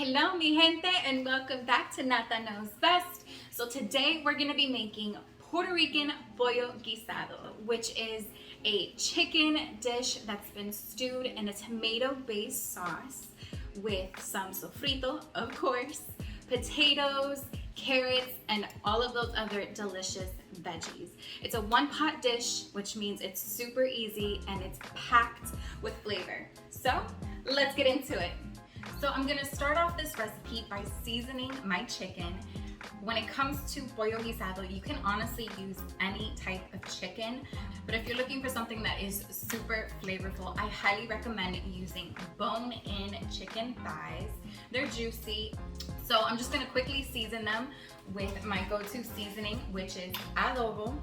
Hello mi gente and welcome back to Nata Knows Best. So today we're going to be making Puerto Rican Pollo Guisado, which is a chicken dish that's been stewed in a tomato-based sauce with some sofrito, of course, potatoes, carrots, and all of those other delicious veggies. It's a one-pot dish, which means it's super easy and it's packed with flavor. So let's get into it. So I'm gonna start off this recipe by seasoning my chicken. When it comes to pollo guisado, you can honestly use any type of chicken, but if you're looking for something that is super flavorful, I highly recommend using bone-in chicken thighs. They're juicy. So I'm just gonna quickly season them with my go-to seasoning, which is adobo.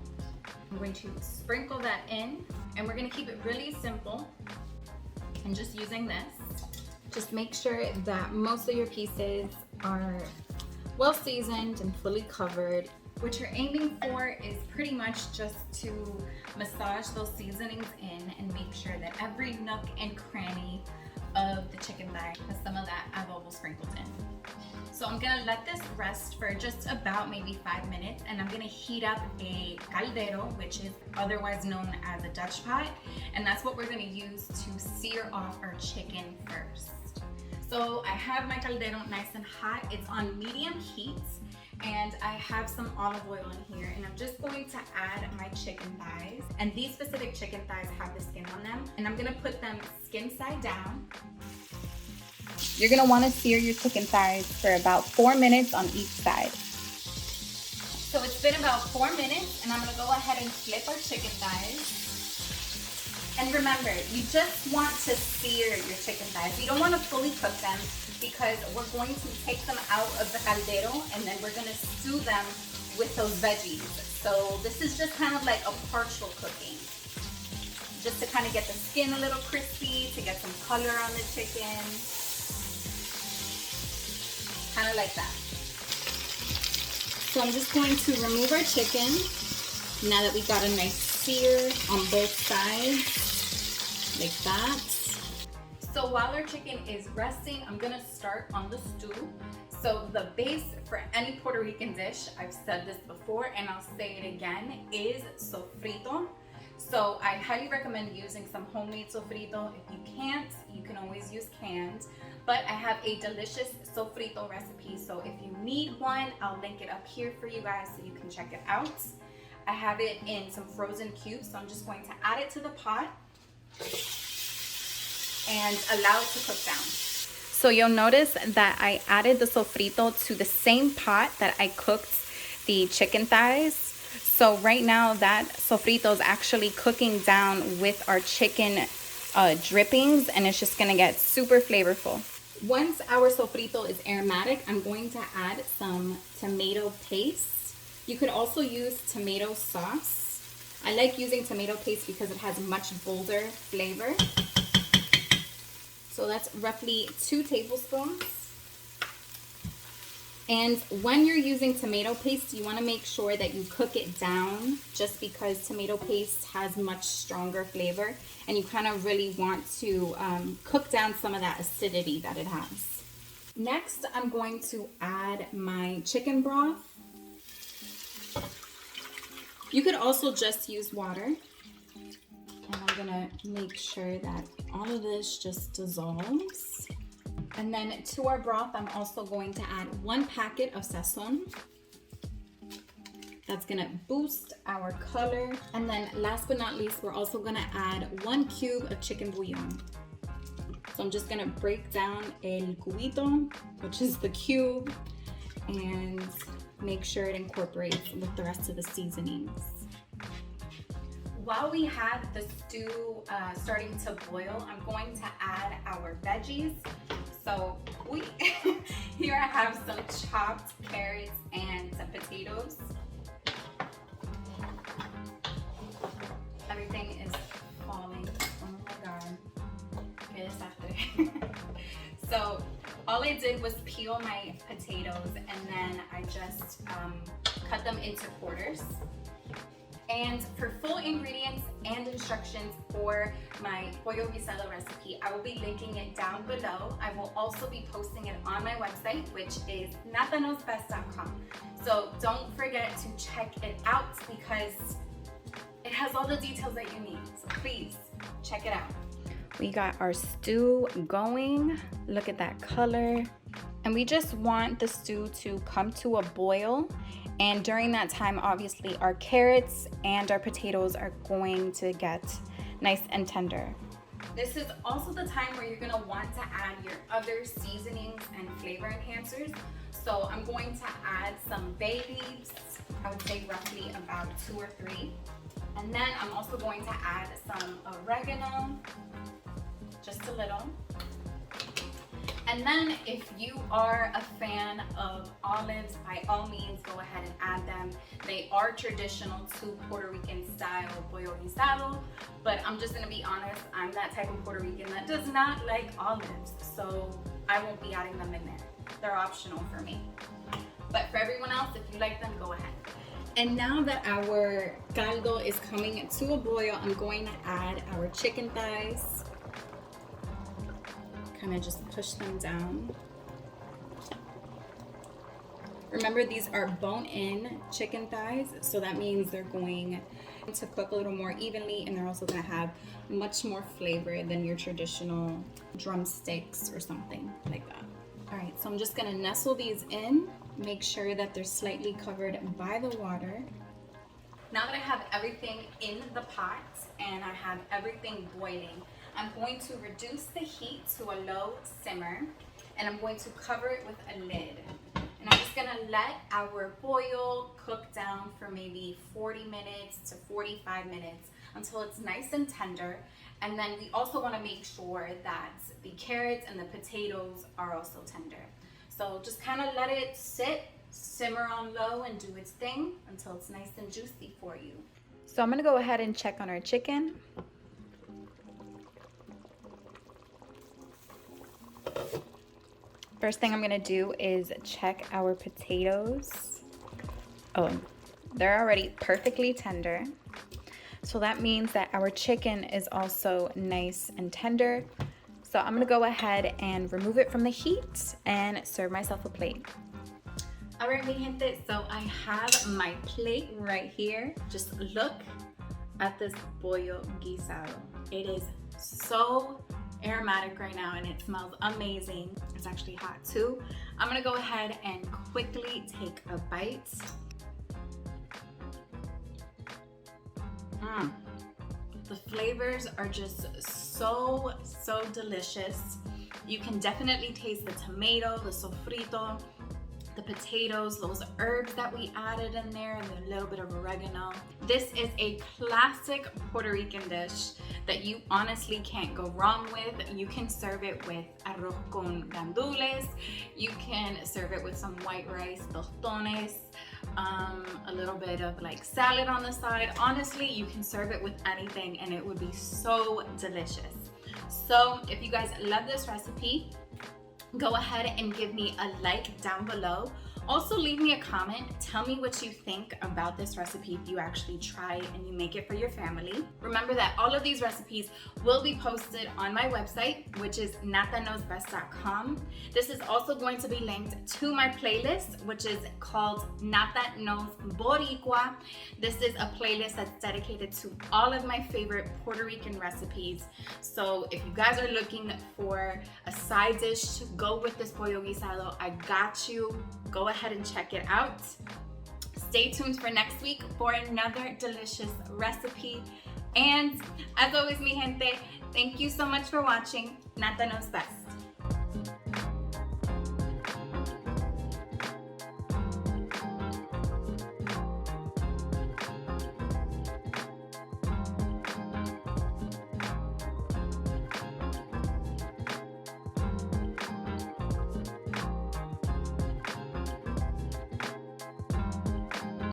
I'm going to sprinkle that in, and we're gonna keep it really simple and just using this. Just make sure that most of your pieces are well seasoned and fully covered. What you're aiming for is pretty much just to massage those seasonings in and make sure that every nook and cranny of the chicken thigh has some of that adobo sprinkled in. So I'm gonna let this rest for just about maybe 5 minutes, and I'm gonna heat up a caldero, which is otherwise known as a Dutch pot, and that's what we're gonna use to sear off our chicken first. So I have my caldero nice and hot. It's on medium heat, and I have some olive oil in here, and I'm just going to add my chicken thighs. And these specific chicken thighs have the skin on them, and I'm gonna put them skin side down. You're gonna wanna sear your chicken thighs for about 4 minutes on each side. So it's been about 4 minutes, and I'm gonna go ahead and flip our chicken thighs. And remember, you just want to sear your chicken thighs. You don't want to fully cook them because we're going to take them out of the caldero and then we're going to stew them with those veggies. So this is just kind of like a partial cooking. Just to kind of get the skin a little crispy, to get some color on the chicken. Kind of like that. So I'm just going to remove our chicken now that we got a nice sear on both sides. Like that. So while our chicken is resting, I'm gonna start on the stew. So the base for any Puerto Rican dish, I've said this before and I'll say it again, is sofrito. So I highly recommend using some homemade sofrito. If you can't, you can always use canned. But I have a delicious sofrito recipe, so if you need one, I'll link it up here for you guys so you can check it out. I have it in some frozen cubes, so I'm just going to add it to the pot and allow it to cook down. So you'll notice that I added the sofrito to the same pot that I cooked the chicken thighs. So right now that sofrito is actually cooking down with our chicken drippings, and it's just gonna get super flavorful. Once our sofrito is aromatic, I'm going to add some tomato paste. You could also use tomato sauce. I like using tomato paste because it has much bolder flavor. So that's roughly 2 tablespoons. And when you're using tomato paste, you want to make sure that you cook it down, just because tomato paste has much stronger flavor, and you kind of really want to cook down some of that acidity that it has. Next, I'm going to add my chicken broth. You could also just use water. And I'm gonna make sure that all of this just dissolves. And then to our broth, I'm also going to add 1 packet of sazon. That's gonna boost our color. And then last but not least, we're also gonna add 1 cube of chicken bouillon. So I'm just gonna break down el cubito, which is the cube, and make sure it incorporates with the rest of the seasonings. While we have the stew starting to boil, I'm going to add our veggies. So here I have some chopped carrots and some potatoes. Everything is falling. Oh my God. Okay, this after. So all I did was peel my potatoes, and then I just cut them into quarters. And for full ingredients and instructions for my pollo guisado recipe, I will be linking it down below. I will also be posting it on my website, which is nataknowsbest.com. So don't forget to check it out because it has all the details that you need. So please check it out. We got our stew going. Look at that color. And we just want the stew to come to a boil. And during that time, obviously, our carrots and our potatoes are going to get nice and tender. This is also the time where you're gonna want to add your other seasonings and flavor enhancers. So I'm going to add some bay leaves. I would say roughly about 2 or 3. And then I'm also going to add some oregano, just a little. And then if you are a fan of olives, by all means go ahead and add them. They are traditional to Puerto Rican style pollo guisado, but I'm just gonna be honest, I'm that type of Puerto Rican that does not like olives, so I won't be adding them in there. They're optional for me. But for everyone else, if you like them, go ahead. And now that our caldo is coming to a boil, I'm going to add our chicken thighs. Kind of just push them down. Remember, these are bone-in chicken thighs, so that means they're going to cook a little more evenly, and they're also going to have much more flavor than your traditional drumsticks or something like that. All right, so I'm just going to nestle these in, make sure that they're slightly covered by the water. Now that I have everything in the pot and I have everything boiling, I'm going to reduce the heat to a low simmer, and I'm going to cover it with a lid. And I'm just gonna let our boil cook down for maybe 40 minutes to 45 minutes until it's nice and tender. And then we also wanna make sure that the carrots and the potatoes are also tender. So just kind of let it sit, simmer on low, and do its thing until it's nice and juicy for you. So I'm gonna go ahead and check on our chicken. First thing I'm gonna do is check our potatoes. Oh, they're already perfectly tender. So that means that our chicken is also nice and tender. So I'm gonna go ahead and remove it from the heat and serve myself a plate. All right, mi gente, so I have my plate right here. Just look at this pollo guisado. It is so aromatic right now and it smells amazing. It's actually hot too. I'm gonna go ahead and quickly take a bite. The flavors are just so delicious. You can definitely taste the tomato, the sofrito, the potatoes, those herbs that we added in there, and a little bit of oregano. This is a classic Puerto Rican dish that you honestly can't go wrong with. You can serve it with arroz con gandules. You can serve it with some white rice, tostones, a little bit of like salad on the side. Honestly, you can serve it with anything and it would be so delicious. So if you guys love this recipe, go ahead and give me a like down below. Also leave me a comment. Tell me what you think about this recipe if you actually try and you make it for your family. Remember that all of these recipes will be posted on my website, which is nataknowsbest.com. This is also going to be linked to my playlist, which is called Nata Knows Boricua. This is a playlist that's dedicated to all of my favorite Puerto Rican recipes. So if you guys are looking for a side dish to go with this pollo guisado, I got you. Go ahead and check it out. Stay tuned for next week for another delicious recipe. And as always, mi gente, thank you so much for watching. Nata Knows Best.